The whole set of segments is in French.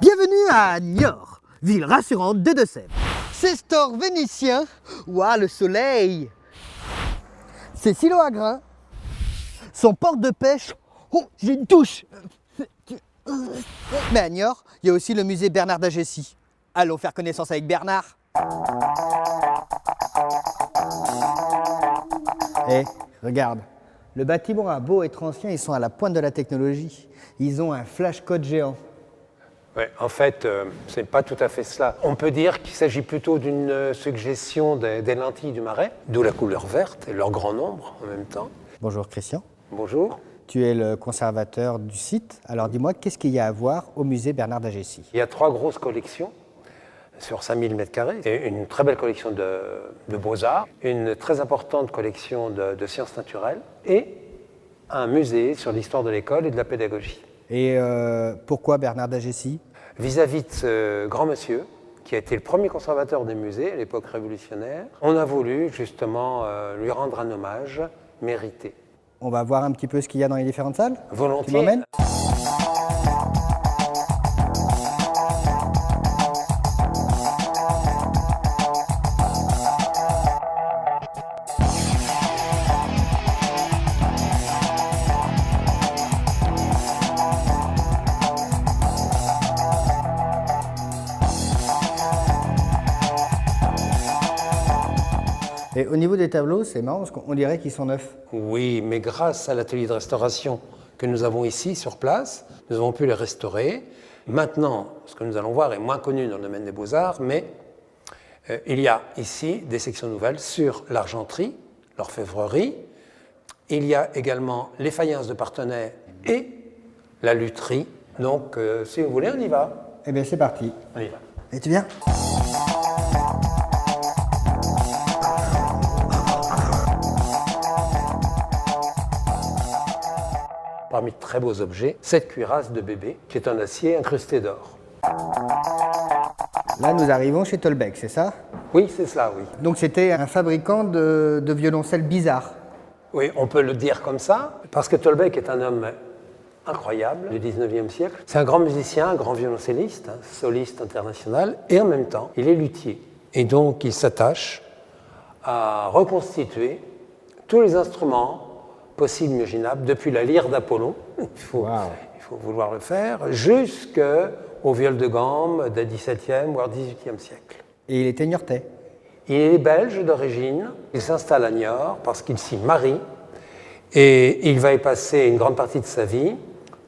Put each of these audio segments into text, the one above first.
Bienvenue à Niort, ville rassurante des Deux-Sèvres. Ces stores vénitiens, ouah le soleil. Ces silos à grains, son port de pêche, oh j'ai une touche. Mais à Niort, il y a aussi le musée Bernard d'Agessi. Allons faire connaissance avec Bernard. Eh, regarde, le bâtiment a beau être ancien, ils sont à la pointe de la technologie. Ils ont un flash code géant. Ouais, en fait, ce n'est pas tout à fait cela. On peut dire qu'il s'agit plutôt d'une suggestion des lentilles du Marais, d'où la couleur verte et leur grand nombre en même temps. Bonjour Christian. Bonjour. Tu es le conservateur du site. Alors dis-moi, qu'est-ce qu'il y a à voir au musée Bernard d'Agessi? Il y a 3 grosses collections sur 5000 m². Et une très belle collection de beaux-arts, une très importante collection de sciences naturelles et un musée sur l'histoire de l'école et de la pédagogie. Et pourquoi Bernard d'Agessi? Vis-à-vis de ce grand monsieur, qui a été le premier conservateur des musées à l'époque révolutionnaire, on a voulu justement lui rendre un hommage mérité. On va voir un petit peu ce qu'il y a dans les différentes salles? Volontiers. Tu m'emmènes? Et au niveau des tableaux, c'est marrant parce qu'on dirait qu'ils sont neufs. Oui, mais grâce à l'atelier de restauration que nous avons ici sur place, nous avons pu les restaurer. Maintenant, ce que nous allons voir est moins connu dans le domaine des beaux-arts, mais il y a ici des sections nouvelles sur l'argenterie, l'orfèvrerie. Il y a également les faïences de Parthenay et la lutherie. Donc, si vous voulez, on y va. Eh bien, c'est parti. On y va. Et tu viens? Parmi de très beaux objets, cette cuirasse de bébé, qui est en acier incrusté d'or. Là, nous arrivons chez Tolbeck, c'est ça? Oui, c'est cela, oui. Donc c'était un fabricant de violoncelles bizarres. Oui, on peut le dire comme ça, parce que Tolbeck est un homme incroyable du 19e siècle. C'est un grand musicien, un grand violoncelliste, soliste international, et en même temps, il est luthier. Et donc, il s'attache à reconstituer tous les instruments possibles, imaginables, depuis la lyre d'Apollon, il faut vouloir le faire, jusqu'au viol de gamme du XVIIe voire XVIIIe siècle. Et il était niortais. Il est belge d'origine, il s'installe à Niort parce qu'il s'y marie et il va y passer une grande partie de sa vie,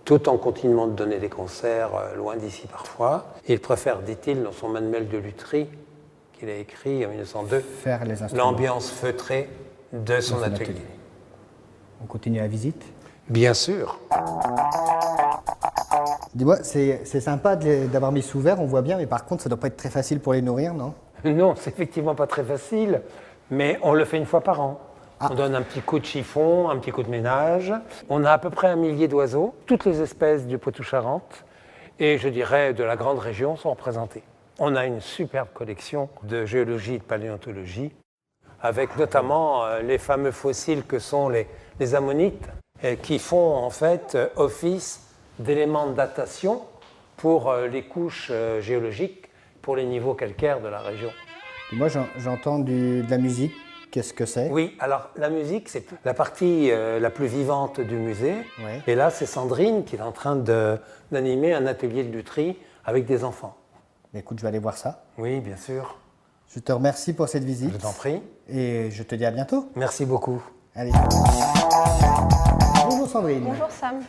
tout en continuant de donner des concerts loin d'ici parfois. Il préfère, dit-il, dans son manuel de lutherie qu'il a écrit en 1902, l'ambiance feutrée de son atelier. On continue la visite? Bien sûr. Dis-moi, c'est sympa d'avoir mis sous verre, on voit bien, mais par contre, ça ne doit pas être très facile pour les nourrir, non? Non, c'est effectivement pas très facile, mais on le fait une fois par an. On donne un petit coup de chiffon, un petit coup de ménage. On a à peu près 1 millier d'oiseaux, toutes les espèces du Poitou-Charentes, et je dirais de la grande région sont représentées. On a une superbe collection de géologie et de paléontologie, avec notamment les fameux fossiles que sont les ammonites, qui font en fait office d'éléments de datation pour les couches géologiques, pour les niveaux calcaires de la région. Moi, j'entends de la musique. Qu'est-ce que c'est? Oui, alors la musique, c'est la partie la plus vivante du musée. Ouais. Et là, c'est Sandrine qui est en train d'animer un atelier de lutherie avec des enfants. Écoute, je vais aller voir ça. Oui, bien sûr. Je te remercie pour cette visite. Je t'en prie. Et je te dis à bientôt. Merci beaucoup. Allez. Bonjour Sandrine. Bonjour Sam.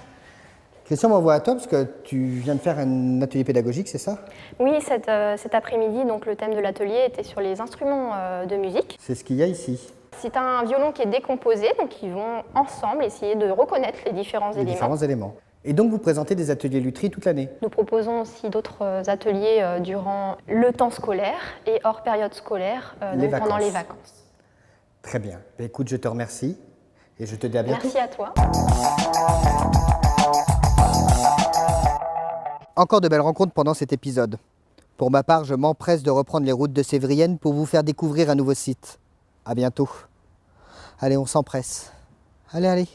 Christian m'envoie à toi parce que tu viens de faire un atelier pédagogique, c'est ça? Oui, cet après-midi, donc le thème de l'atelier était sur les instruments de musique. C'est ce qu'il y a ici. C'est un violon qui est décomposé, donc ils vont ensemble essayer de reconnaître les différents éléments. Et donc vous présentez des ateliers lutherie toute l'année? Nous proposons aussi d'autres ateliers durant le temps scolaire et hors période scolaire, donc pendant les vacances. Très bien. Écoute, je te remercie et je te dis à bientôt. Merci à toi. Encore de belles rencontres pendant cet épisode. Pour ma part, je m'empresse de reprendre les routes de Sévrienne pour vous faire découvrir un nouveau site. À bientôt. Allez, on s'empresse. Allez, allez.